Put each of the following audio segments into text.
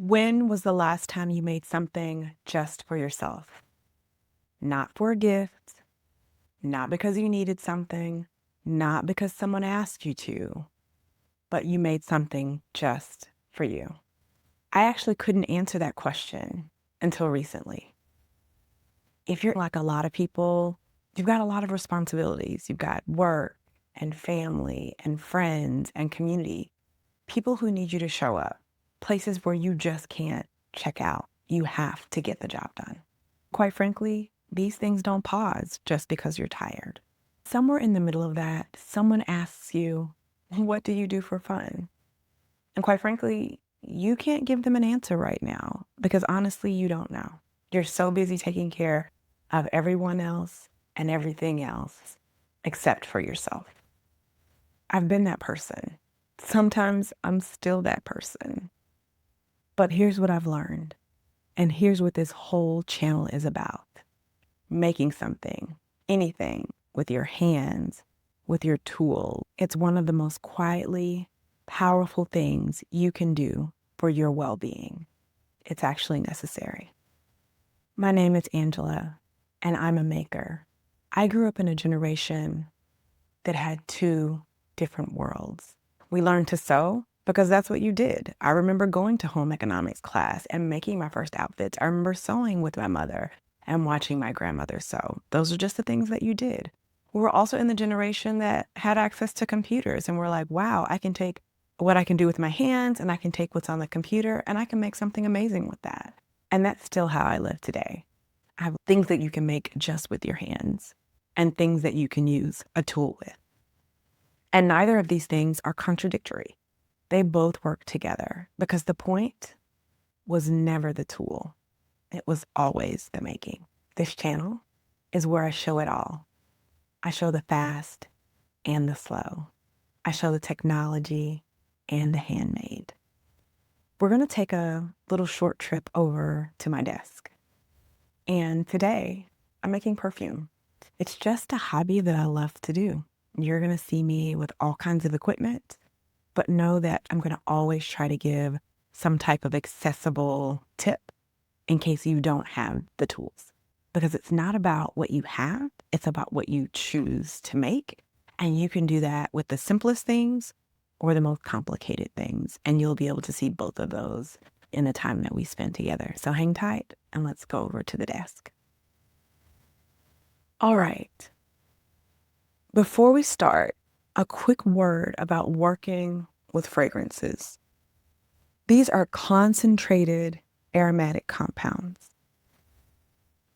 When was the last time you made something just for yourself? Not for a gift, not because you needed something, not because someone asked you to, but you made something just for you. I actually couldn't answer that question until recently. If you're like a lot of people, you've got a lot of responsibilities. You've got work and family and friends and community, people who need you to show up, places where you just can't check out. You have to get the job done. Quite frankly, these things don't pause just because you're tired. Somewhere in the middle of that, someone asks you, what do you do for fun? And quite frankly, you can't give them an answer right now because honestly, you don't know. You're so busy taking care of everyone else and everything else except for yourself. I've been that person. Sometimes I'm still that person. But here's what I've learned. And here's what this whole channel is about. Making something, anything, with your hands, with your tool. It's one of the most quietly powerful things you can do for your well-being. It's actually necessary. My name is Angela, and I'm a maker. I grew up in a generation that had two different worlds. We learned to sew because that's what you did. I remember going to home economics class and making my first outfits. I remember sewing with my mother and watching my grandmother sew. Those are just the things that you did. We were also in the generation that had access to computers and we're like, wow, I can take what I can do with my hands and I can take what's on the computer and I can make something amazing with that. And that's still how I live today. I have things that you can make just with your hands and things that you can use a tool with. And neither of these things are contradictory. They both work together because the point was never the tool. It was always the making. This channel is where I show it all. I show the fast and the slow. I show the technology and the handmade. We're going to take a little short trip over to my desk. And today I'm making perfume. It's just a hobby that I love to do. You're going to see me with all kinds of equipment, but know that I'm going to always try to give some type of accessible tip in case you don't have the tools. Because it's not about what you have, it's about what you choose to make. And you can do that with the simplest things or the most complicated things. And you'll be able to see both of those in the time that we spend together. So hang tight and let's go over to the desk. All right. Before we start, a quick word about working with fragrances. These are concentrated aromatic compounds.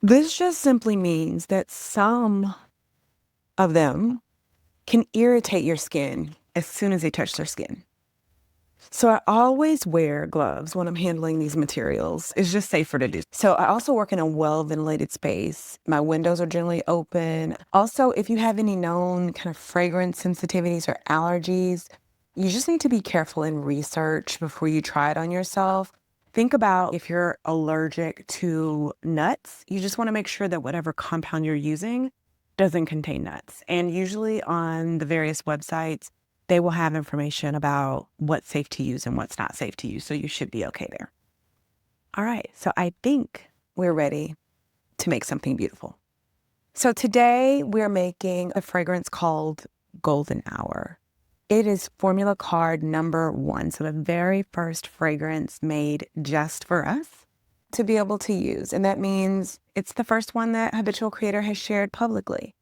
This just simply means that some of them can irritate your skin as soon as they touch their skin. So I always wear gloves when I'm handling these materials. It's just safer to do. So I also work in a well-ventilated space. My windows are generally open. Also, if you have any known kind of fragrance sensitivities or allergies, you just need to be careful and research before you try it on yourself. Think about if you're allergic to nuts, you just want to make sure that whatever compound you're using doesn't contain nuts. And usually on the various websites, they will have information about what's safe to use and what's not safe to use. So you should be okay there. All right. So I think we're ready to make something beautiful. So today we're making a fragrance called Golden Hour. It is formula card number 1. So the very first fragrance made just for us to be able to use. And that means it's the first one that Habitual Creator has shared publicly.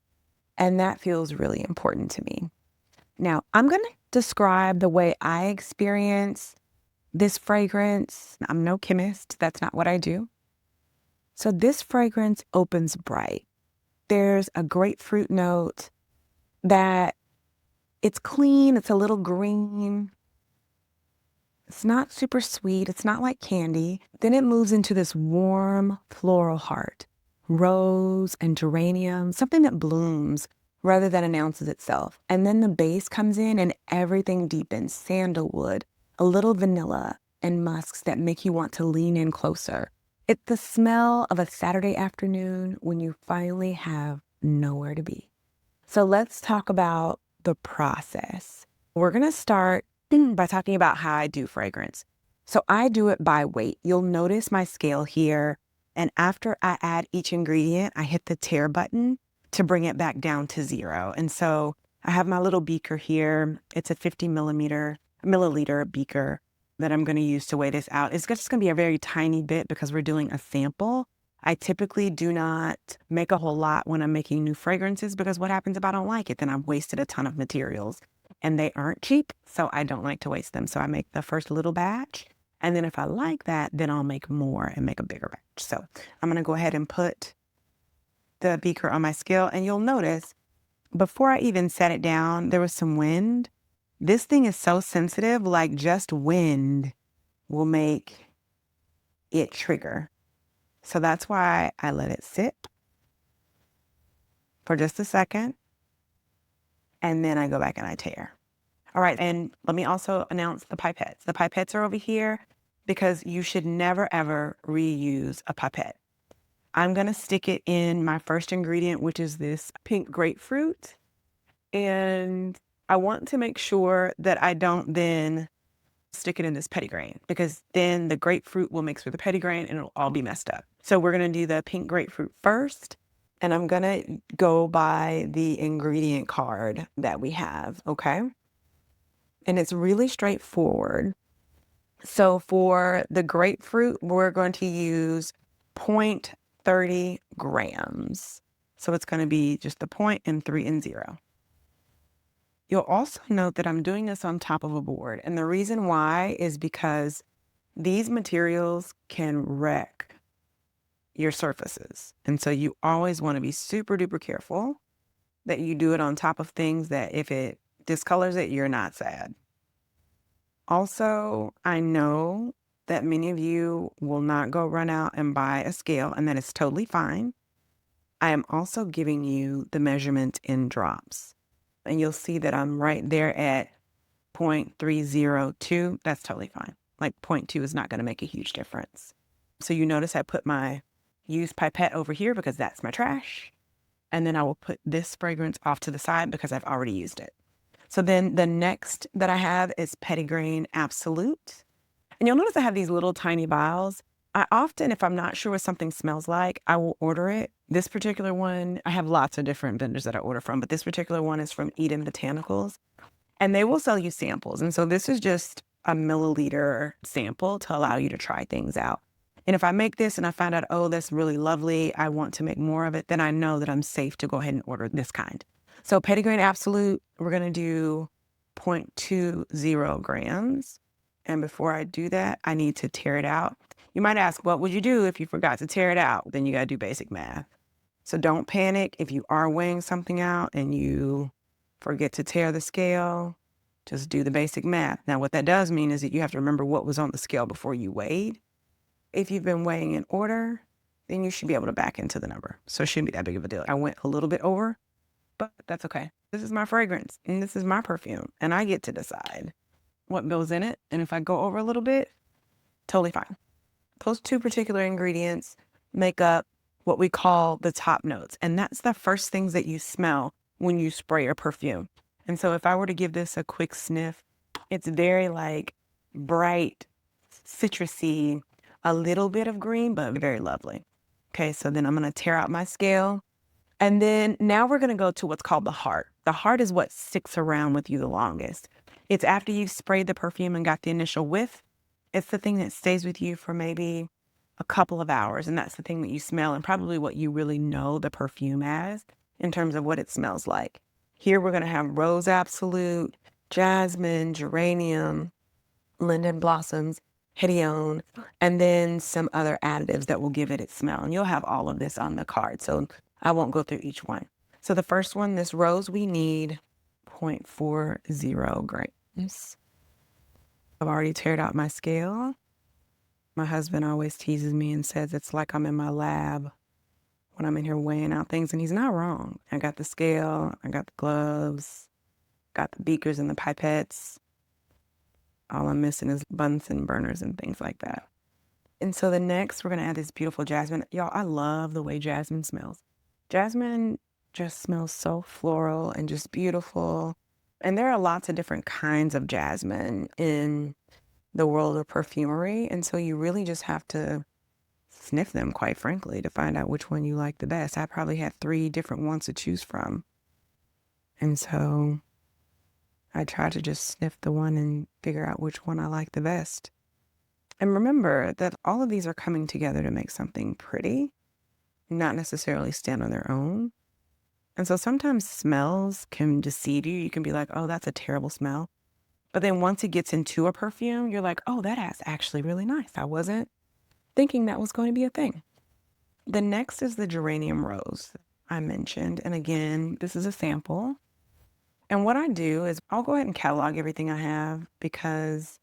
And that feels really important to me. Now, I'm going to describe the way I experience this fragrance. I'm no chemist. That's not what I do. So this fragrance opens bright. There's a grapefruit note that it's clean. It's a little green. It's not super sweet. It's not like candy. Then it moves into this warm floral heart, rose and geranium, something that blooms rather than announces itself. And then the base comes in and everything deepens, sandalwood, a little vanilla, and musks that make you want to lean in closer. It's the smell of a Saturday afternoon when you finally have nowhere to be. So let's talk about the process. We're going to start by talking about how I do fragrance. So I do it by weight. You'll notice my scale here. And after I add each ingredient, I hit the tare button to bring it back down to 0. And so I have my little beaker here. It's a 50 milliliter beaker that I'm going to use to weigh this out. It's just going to be a very tiny bit because we're doing a sample. I typically do not make a whole lot when I'm making new fragrances because what happens if I don't like it? Then I've wasted a ton of materials and they aren't cheap. So I don't like to waste them. So I make the first little batch. And then if I like that, then I'll make more and make a bigger batch. So I'm going to go ahead and put the beaker on my scale. And you'll notice before I even set it down, there was some wind. This thing is so sensitive, like just wind will make it trigger. So that's why I let it sit for just a second. And then I go back and I tare. All right, and let me also announce the pipettes. The pipettes are over here because you should never, ever reuse a pipette. I'm going to stick it in my first ingredient, which is this pink grapefruit. And I want to make sure that I don't then stick it in this petitgrain because then the grapefruit will mix with the petitgrain and it'll all be messed up. So we're going to do the pink grapefruit first. And I'm going to go by the ingredient card that we have, okay? And it's really straightforward. So for the grapefruit, we're going to use 0.30 grams. So it's going to be just the point and 3 and 0. You'll also note that I'm doing this on top of a board. And the reason why is because these materials can wreck your surfaces. And so you always want to be super duper careful that you do it on top of things that if it discolors it, you're not sad. Also, I know that many of you will not go run out and buy a scale, and that is totally fine. I am also giving you the measurement in drops. And you'll see that I'm right there at 0.302. That's totally fine. Like 0.2 is not going to make a huge difference. So you notice I put my used pipette over here because that's my trash. And then I will put this fragrance off to the side because I've already used it. So then the next that I have is Petitgrain Absolute. And you'll notice I have these little tiny vials. I often, if I'm not sure what something smells like, I will order it. This particular one, I have lots of different vendors that I order from, but this particular one is from Eden Botanicals. And they will sell you samples. And so this is just a milliliter sample to allow you to try things out. And if I make this and I find out, oh, that's really lovely, I want to make more of it, then I know that I'm safe to go ahead and order this kind. So Petitgrain Absolute, we're going to do 0.20 grams. And before I do that, I need to tare it out. You might ask, what would you do if you forgot to tare it out? Then you got to do basic math. So don't panic if you are weighing something out and you forget to tare the scale. Just do the basic math. Now, what that does mean is that you have to remember what was on the scale before you weighed. If you've been weighing in order, then you should be able to back into the number. So it shouldn't be that big of a deal. I went a little bit over, but that's okay. This is my fragrance and this is my perfume and I get to decide what goes in it. And if I go over a little bit, totally fine. Those two particular ingredients make up what we call the top notes. And that's the first things that you smell when you spray your perfume. And so if I were to give this a quick sniff, it's very like bright, citrusy, a little bit of green, but very lovely. Okay, so then I'm going to tear out my scale. And then now we're going to go to what's called the heart. The heart is what sticks around with you the longest. It's after you've sprayed the perfume and got the initial whiff. It's the thing that stays with you for maybe a couple of hours. And that's the thing that you smell and probably what you really know the perfume as in terms of what it smells like. Here we're going to have Rose Absolute, Jasmine, Geranium, Linden Blossoms, Hedione, and then some other additives that will give it its smell. And you'll have all of this on the card, so I won't go through each one. So the first one, this rose, we need 0.40 grams. I've already teared out my scale. My husband always teases me and says it's like I'm in my lab when I'm in here weighing out things, and he's not wrong. I got the scale, I got the gloves, got the beakers and the pipettes. All I'm missing is Bunsen burners and things like that. And so the next, we're going to add this beautiful jasmine. Y'all, I love the way jasmine smells. Jasmine just smells so floral and just beautiful. And there are lots of different kinds of jasmine in the world of perfumery. And so you really just have to sniff them, quite frankly, to find out which one you like the best. I probably had 3 different ones to choose from. And so I try to just sniff the one and figure out which one I like the best. And remember that all of these are coming together to make something pretty, not necessarily stand on their own. And so sometimes smells can deceive you. You can be like, oh, that's a terrible smell. But then once it gets into a perfume, you're like, oh, that is actually really nice. I wasn't thinking that was going to be a thing. The next is the geranium rose I mentioned. And again, this is a sample. And what I do is I'll go ahead and catalog everything I have, because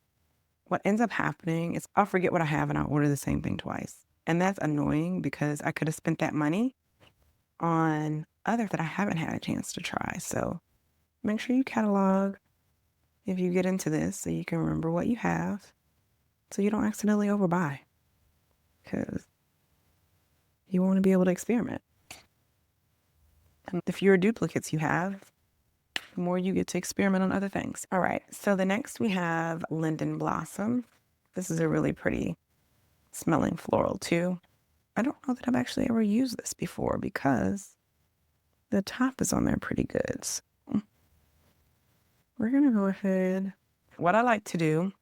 what ends up happening is I'll forget what I have and I'll order the same thing twice. And that's annoying because I could have spent that money on others that I haven't had a chance to try. So make sure you catalog if you get into this so you can remember what you have so you don't accidentally overbuy, because you want to be able to experiment. And the fewer duplicates you have, the more you get to experiment on other things. All right, so the next we have Linden Blossom. This is a really pretty smelling floral too. I don't know that I've actually ever used this before because the top is on there pretty good. So we're gonna go ahead. What I like to do,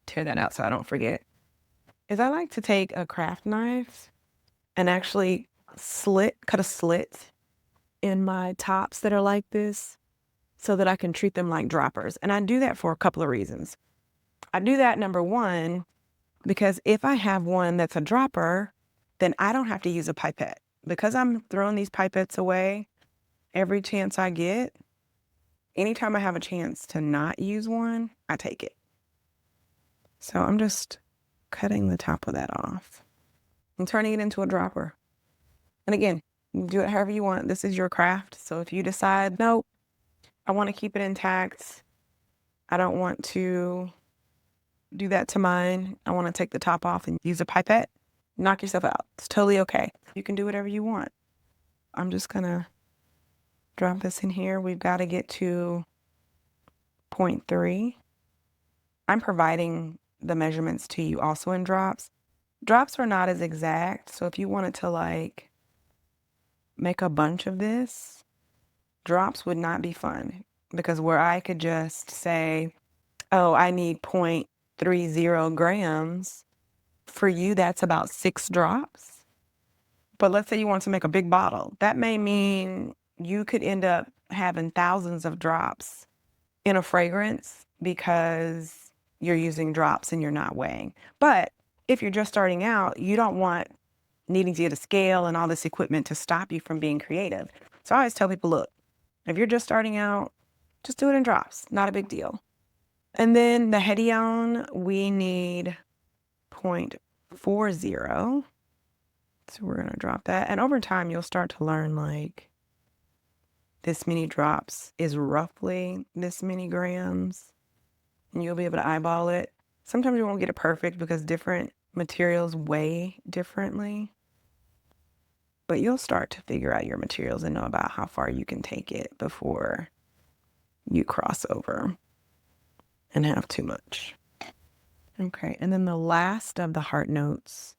tear that out so I don't forget, is I like to take a craft knife and actually cut a slit in my tops that are like this so that I can treat them like droppers. And I do that for a couple of reasons. I do that, number one, because if I have one that's a dropper, then I don't have to use a pipette. Because I'm throwing these pipettes away every chance I get, anytime I have a chance to not use one, I take it. So I'm just cutting the top of that off and turning it into a dropper. And again, you can do it however you want. This is your craft. So if you decide, no, I want to keep it intact, I don't want to do that to mine, I want to take the top off and use a pipette, knock yourself out. It's totally okay. You can do whatever you want. I'm just going to drop this in here. We've got to get to 0.3. I'm providing the measurements to you also in drops. Drops are not as exact. So if you wanted to like make a bunch of this, drops would not be fun, because where I could just say, oh, I need 0.30 grams. For you, that's about 6 drops. But let's say you want to make a big bottle. That may mean you could end up having thousands of drops in a fragrance because you're using drops and you're not weighing. But if you're just starting out, you don't want needing to get a scale and all this equipment to stop you from being creative. So I always tell people, look, if you're just starting out, just do it in drops. Not a big deal. And then the Hedione, we need 0.40. So we're going to drop that. And over time, you'll start to learn like this many drops is roughly this many grams. And you'll be able to eyeball it. Sometimes you won't get it perfect because different materials weigh differently. But you'll start to figure out your materials and know about how far you can take it before you cross over and have too much. Okay, and then the last of the heart notes,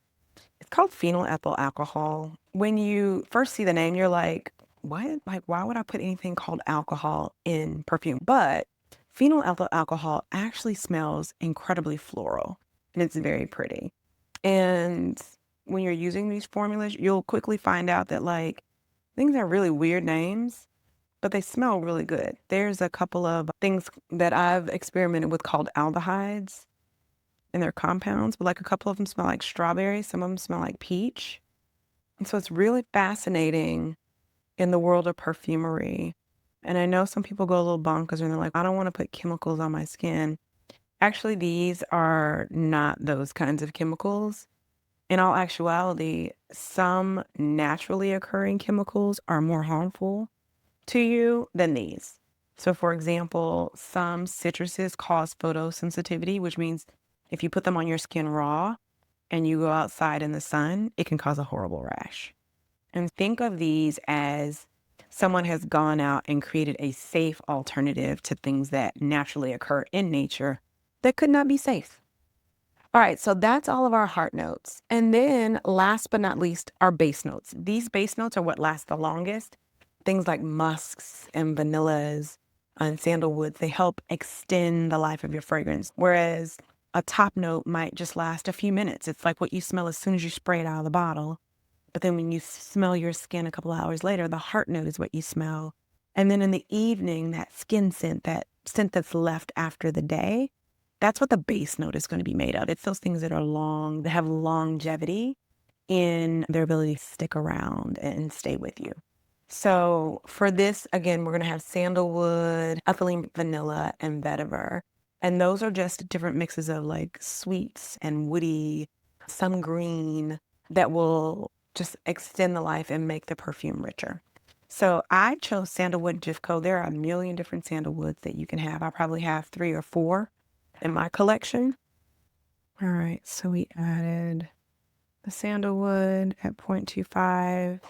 it's called phenyl ethyl alcohol. When you first see the name, you're like, what? Like, why would I put anything called alcohol in perfume? But phenyl ethyl alcohol actually smells incredibly floral, and it's very pretty. And when you're using these formulas, you'll quickly find out that like things are really weird names, but they smell really good. There's a couple of things that I've experimented with called aldehydes, and they're compounds, but like a couple of them smell like strawberry, some of them smell like peach. And so it's really fascinating in the world of perfumery. And I know some people go a little bonkers and they're like, I don't want to put chemicals on my skin. Actually, these are not those kinds of chemicals. In all actuality, some naturally occurring chemicals are more harmful to you than these. So for example, some citruses cause photosensitivity, which means if you put them on your skin raw and you go outside in the sun, it can cause a horrible rash. And think of these as someone has gone out and created a safe alternative to things that naturally occur in nature that could not be safe. All right, so that's all of our heart notes. And then last but not least, our base notes. These base notes are what last the longest. Things like musks and vanillas and sandalwoods, they help extend the life of your fragrance. Whereas a top note might just last a few minutes. It's like what you smell as soon as you spray it out of the bottle. But then when you smell your skin a couple of hours later, the heart note is what you smell. And then in the evening, that skin scent, that scent that's left after the day, that's what the base note is going to be made of. It's those things that are long, that have longevity in their ability to stick around and stay with you. So for this, again, we're going to have sandalwood, ethylene vanilla, and vetiver. And those are just different mixes of like sweets and woody, some green that will just extend the life and make the perfume richer. So I chose Sandalwood Jifco. There are a million different sandalwoods that you can have. I probably have 3 or 4 in my collection. All right, so we added the sandalwood at 0.25,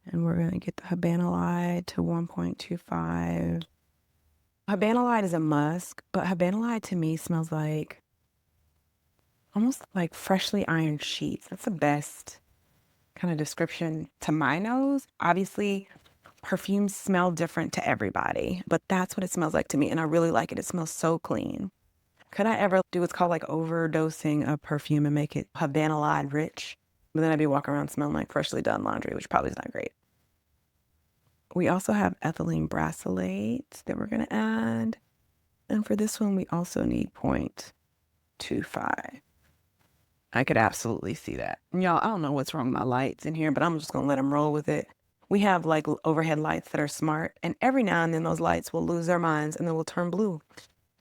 and we're going to get the Habanalide to 1.25. Habanalide is a musk, but Habanalide to me smells like almost like freshly ironed sheets. That's the best kind of description to my nose. Obviously, perfumes smell different to everybody, but that's what it smells like to me, and I really like it. It smells so clean. Could I ever do what's called like overdosing a perfume and make it Habanalide rich? But then I'd be walking around smelling like freshly done laundry, which probably is not great. We also have ethylene brassylate that we're going to add. And for this one, we also need 0.25. I could absolutely see that. Y'all, I don't know what's wrong with my lights in here, but I'm just going to let them roll with it. We have like overhead lights that are smart, and every now and then those lights will lose their minds and they will turn blue.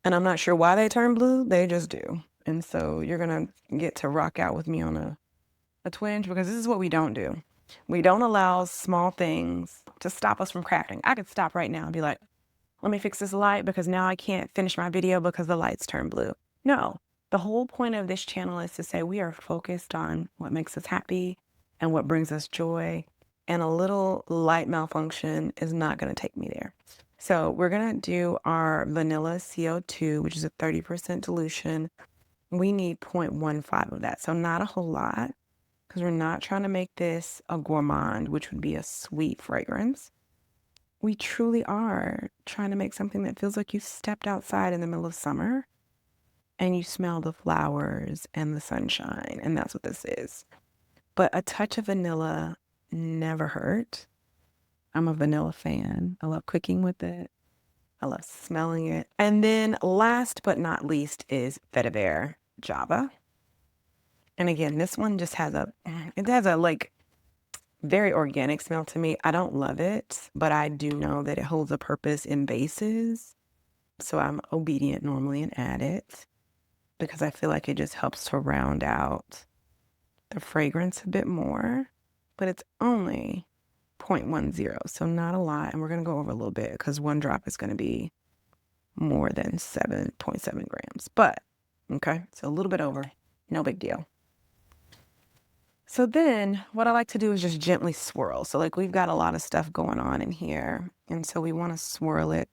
And I'm not sure why they turn blue, they just do. And so you're going to get to rock out with me on a twinge, because this is what we don't do. We don't allow small things to stop us from crafting. I could stop right now and be like, let me fix this light because now I can't finish my video because the lights turn blue. No, the whole point of this channel is to say we are focused on what makes us happy and what brings us joy. And a little light malfunction is not going to take me there. So we're going to do our vanilla CO2, which is a 30% dilution. We need 0.15 of that. So not a whole lot, because we're not trying to make this a gourmand, which would be a sweet fragrance. We truly are trying to make something that feels like you stepped outside in the middle of summer and you smell the flowers and the sunshine. And that's what this is. But a touch of vanilla never hurt. I'm a vanilla fan. I love cooking with it. I love smelling it. And then last but not least is Vetiver Java. And again, this one just has a like very organic smell to me. I don't love it, but I do know that it holds a purpose in bases. So I'm obedient normally and add it because I feel like it just helps to round out the fragrance a bit more. But it's only 0.10, so not a lot. And we're going to go over a little bit because one drop is going to be more than 7.7 grams. But, okay, so a little bit over, no big deal. So then what I like to do is just gently swirl. So like we've got a lot of stuff going on in here. And so we want to swirl it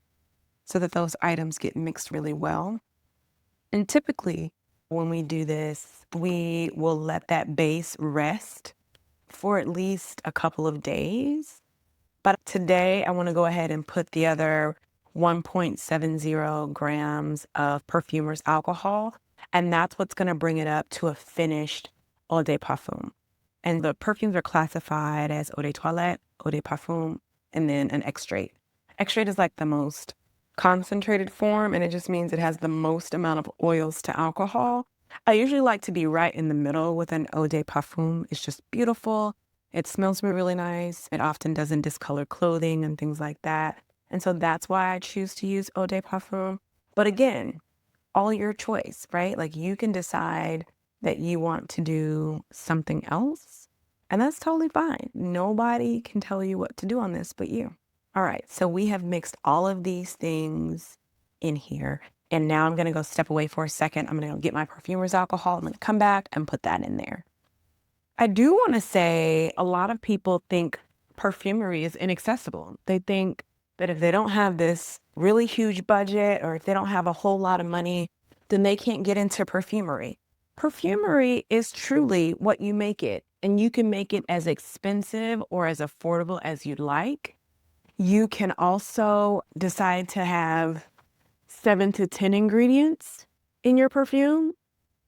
so that those items get mixed really well. And typically when we do this, we will let that base rest for at least a couple of days. But today I want to go ahead and put the other 1.70 grams of perfumer's alcohol. And that's what's going to bring it up to a finished eau de parfum. And the perfumes are classified as eau de toilette, eau de parfum, and then an extrait. Extrait is like the most concentrated form, and it just means it has the most amount of oils to alcohol. I usually like to be right in the middle with an eau de parfum. It's just beautiful. It smells really nice. It often doesn't discolor clothing and things like that. And so that's why I choose to use eau de parfum. But again, all your choice, right? Like you can decide that you want to do something else, and that's totally fine. Nobody can tell you what to do on this but you. All right, so we have mixed all of these things in here, and now I'm going to go step away for a second. I'm going to go get my perfumer's alcohol. I'm going to come back and put that in there. I do want to say a lot of people think perfumery is inaccessible. They think that if they don't have this really huge budget, or if they don't have a whole lot of money then they can't get into perfumery. Perfumery is truly what you make it, and you can make it as expensive or as affordable as you'd like. You can also decide to have 7 to 10 ingredients in your perfume.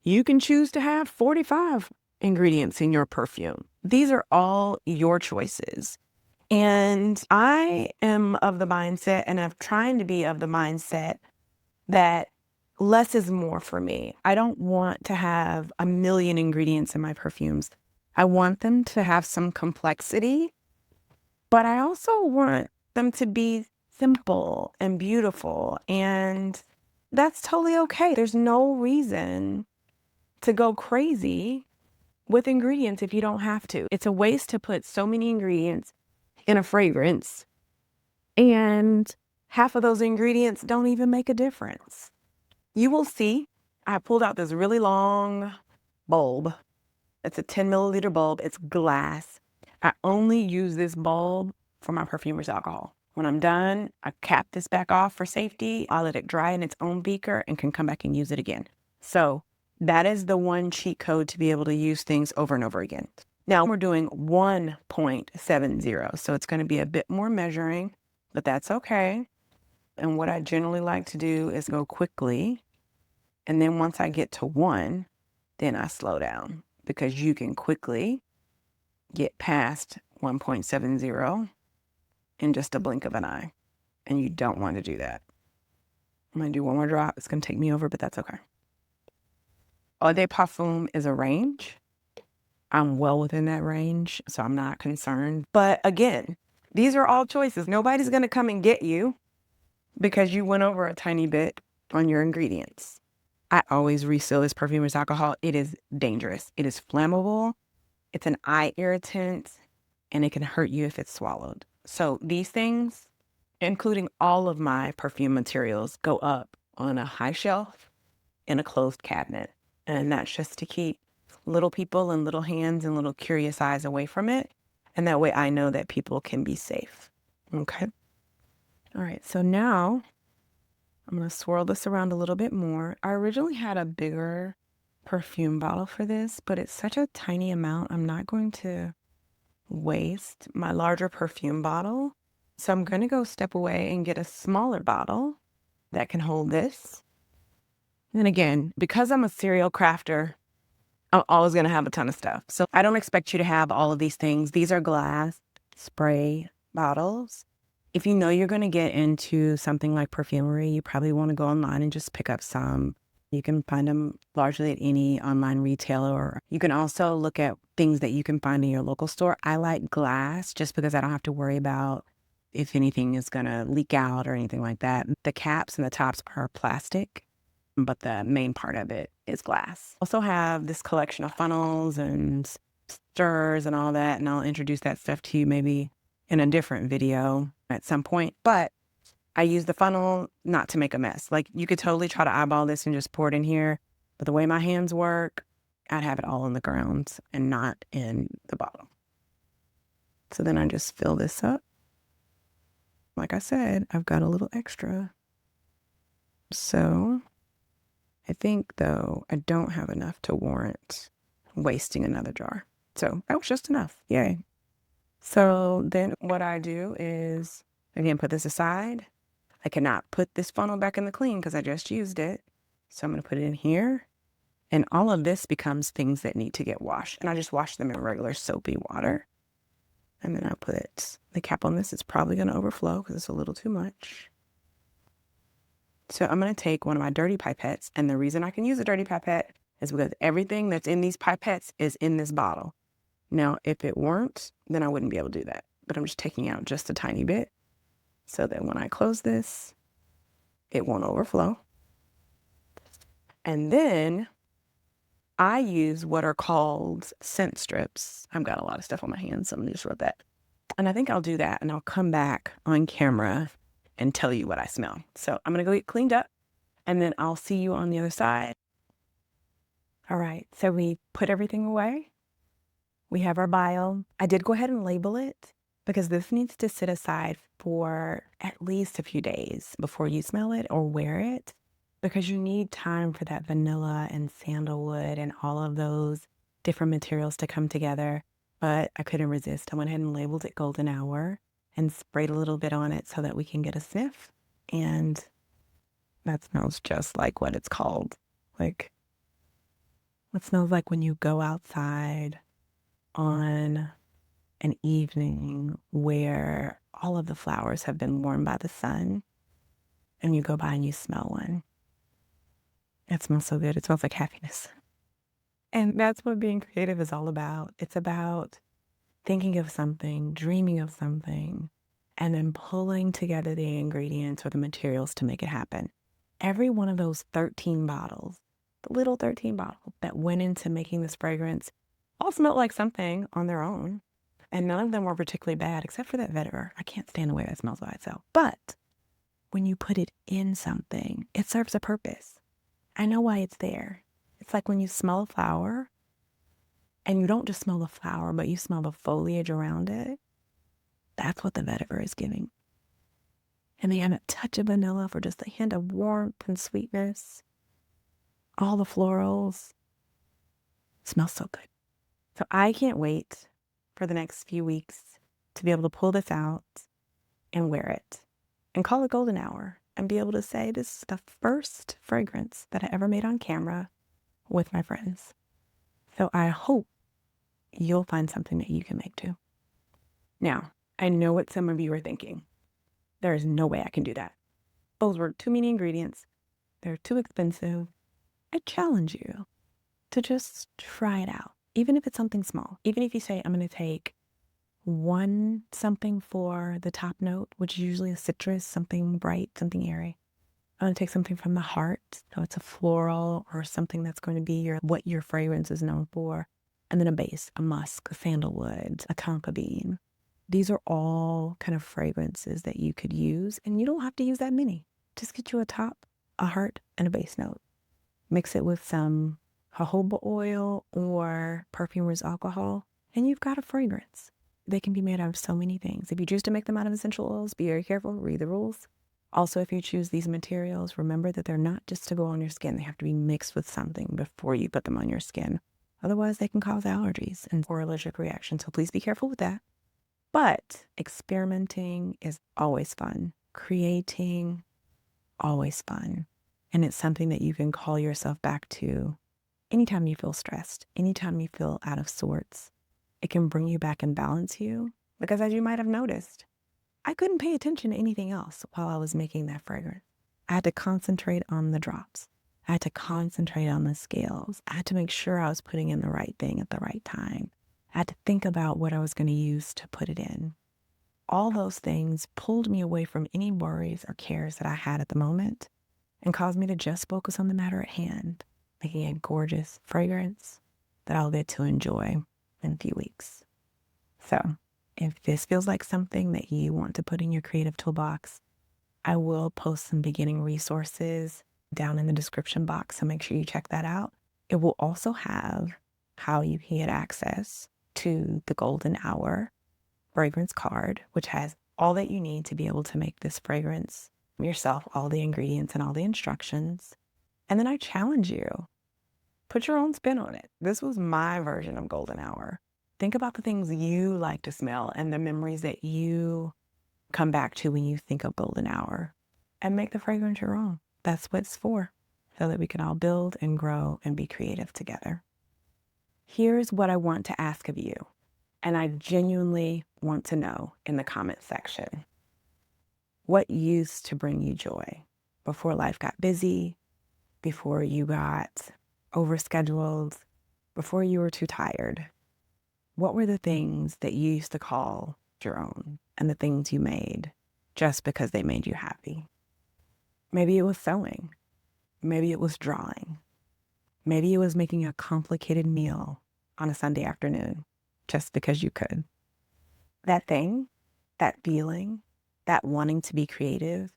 You can choose to have 45 ingredients in your perfume. These are all your choices. And I am of the mindset, and I'm trying to be of the mindset, that less is more for me. I don't want to have a million ingredients in my perfumes. I want them to have some complexity, but I also want them to be simple and beautiful. And that's totally okay. There's no reason to go crazy with ingredients if you don't have to. It's a waste to put so many ingredients in a fragrance, and half of those ingredients don't even make a difference. You will see, I pulled out this really long bulb. It's a 10 milliliter bulb. It's glass. I only use this bulb for my perfumer's alcohol. When I'm done, I cap this back off for safety. I let it dry in its own beaker and can come back and use it again. So that is the one cheat code to be able to use things over and over again. Now we're doing 1.70, so it's going to be a bit more measuring, but that's okay. And what I generally like to do is go quickly, and then once I get to 1, then I slow down, because you can quickly get past 1.70 in just a blink of an eye, and you don't want to do that. I'm going to do one more drop. It's going to take me over, but that's okay. Eau de Parfum is a range. I'm well within that range, so I'm not concerned. But again, these are all choices. Nobody's going to come and get you because you went over a tiny bit on your ingredients. I always reseal this perfumer's alcohol. It is dangerous. It is flammable. It's an eye irritant, and it can hurt you if it's swallowed. So these things, including all of my perfume materials, go up on a high shelf in a closed cabinet. And that's just to keep little people and little hands and little curious eyes away from it. And that way I know that people can be safe. Okay. All right. So now I'm going to swirl this around a little bit more. I originally had a bigger perfume bottle for this, but it's such a tiny amount. I'm not going to waste my larger perfume bottle. So I'm going to go step away and get a smaller bottle that can hold this. And again, because I'm a serial crafter, I'm always going to have a ton of stuff. So I don't expect you to have all of these things. These are glass spray bottles. If you know you're going to get into something like perfumery, you probably want to go online and just pick up some. You can find them largely at any online retailer, or you can also look at things that you can find in your local store. I like glass just because I don't have to worry about if anything is going to leak out or anything like that. The caps and the tops are plastic, but the main part of it is glass. I also have this collection of funnels and stirrers and all that, and I'll introduce that stuff to you maybe in a different video at some point. But I use the funnel not to make a mess. Like, you could totally try to eyeball this and just pour it in here, but the way my hands work, I'd have it all on the ground and not in the bottle. So then I just fill this up. Like I said, I've got a little extra. So I think, though, I don't have enough to warrant wasting another jar. So that was just enough. Yay. So then what I do is, again, put this aside. I cannot put this funnel back in the clean because I just used it. So I'm going to put it in here. And all of this becomes things that need to get washed. And I just wash them in regular soapy water. And then I put the cap on this. It's probably going to overflow because it's a little too much. So I'm going to take one of my dirty pipettes. And the reason I can use a dirty pipette is because everything that's in these pipettes is in this bottle. Now, if it weren't, then I wouldn't be able to do that. But I'm just taking out just a tiny bit so that when I close this, it won't overflow. And then I use what are called scent strips. I've got a lot of stuff on my hands, so I'm going to just rub that. And I think I'll do that, and I'll come back on camera and tell you what I smell. So I'm going to go get cleaned up, and then I'll see you on the other side. All right, so we put everything away. We have our vial. I did go ahead and label it because this needs to sit aside for at least a few days before you smell it or wear it. because you need time for that vanilla and sandalwood and all of those different materials to come together. But I couldn't resist. I went ahead and labeled it Golden Hour and sprayed a little bit on it so that we can get a sniff. And that smells just like what it's called. Like, it smells like when you go outside on an evening where all of the flowers have been warmed by the sun and you go by and you smell one. It smells so good. It smells like happiness. And that's what being creative is all about. It's about thinking of something, dreaming of something, and then pulling together the ingredients or the materials to make it happen. Every one of those 13 bottles, the little 13 bottles that went into making this fragrance, all smelled like something on their own. And none of them were particularly bad, except for that vetiver. I can't stand the way that smells by itself. But when you put it in something, it serves a purpose. I know why it's there. It's like when you smell a flower, and you don't just smell the flower, but you smell the foliage around it. That's what the vetiver is giving. And they have a touch of vanilla for just a hint of warmth and sweetness. All the florals smell so good. So I can't wait for the next few weeks to be able to pull this out and wear it and call it Golden Hour and be able to say this is the first fragrance that I ever made on camera with my friends. So I hope you'll find something that you can make too. Now, I know what some of you are thinking. There is no way I can do that. Those were too many ingredients. They're too expensive. I challenge you to just try it out, even if it's something small. Even if you say, I'm going to take one something for the top note, which is usually a citrus, something bright, something airy. I'm going to take something from the heart, so it's a floral or something that's going to be what your fragrance is known for. And then a base, a musk, a sandalwood, a tonka bean. These are all kind of fragrances that you could use, and you don't have to use that many. Just get you a top, a heart, and a base note. Mix it with some jojoba oil or perfumer's alcohol, and you've got a fragrance. They can be made out of so many things. If you choose to make them out of essential oils, be very careful, read the rules. Also, if you choose these materials, remember that they're not just to go on your skin. They have to be mixed with something before you put them on your skin. Otherwise, they can cause allergies or allergic reactions, so please be careful with that. But experimenting is always fun. Creating, always fun. And it's something that you can call yourself back to anytime you feel stressed, anytime you feel out of sorts. It can bring you back and balance you. Because as you might have noticed, I couldn't pay attention to anything else while I was making that fragrance. I had to concentrate on the drops. I had to concentrate on the scales. I had to make sure I was putting in the right thing at the right time. I had to think about what I was going to use to put it in. All those things pulled me away from any worries or cares that I had at the moment and caused me to just focus on the matter at hand, making a gorgeous fragrance that I'll get to enjoy in a few weeks. So if this feels like something that you want to put in your creative toolbox, I will post some beginning resources down in the description box, so make sure you check that out. It will also have how you can get access to the Golden Hour fragrance card, which has all that you need to be able to make this fragrance yourself, all the ingredients and all the instructions. And then I challenge you, put your own spin on it. This was my version of Golden Hour. Think about the things you like to smell and the memories that you come back to when you think of Golden Hour, and make the fragrance your own. That's what it's for, so that we can all build and grow and be creative together. Here's what I want to ask of you, and I genuinely want to know in the comment section. What used to bring you joy before life got busy, before you got overscheduled, before you were too tired? What were the things that you used to call your own and the things you made just because they made you happy? Maybe it was sewing. Maybe it was drawing. Maybe it was making a complicated meal on a Sunday afternoon just because you could. That thing, that feeling, that wanting to be creative,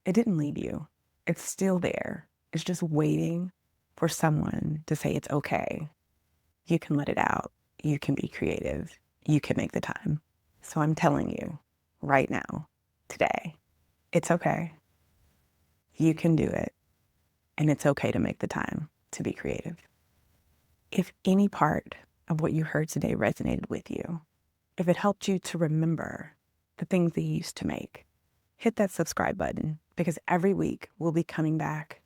it didn't leave you. It's still there. It's just waiting for someone to say it's okay. You can let it out. You can be creative. You can make the time. So I'm telling you right now, today, it's okay. You can do it. and it's okay to make the time to be creative. If any part of what you heard today resonated with you, if it helped you to remember the things that you used to make, hit that subscribe button, because every week we'll be coming back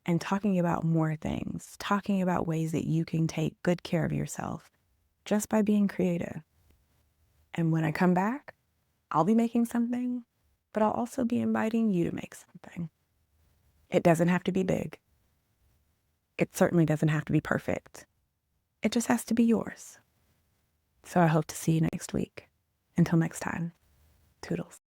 and talking about more things, talking about ways that you can take good care of yourself just by being creative. And when I come back, I'll be making something, but I'll also be inviting you to make something. It doesn't have to be big. It certainly doesn't have to be perfect. It just has to be yours. So I hope to see you next week. Until next time, toodles.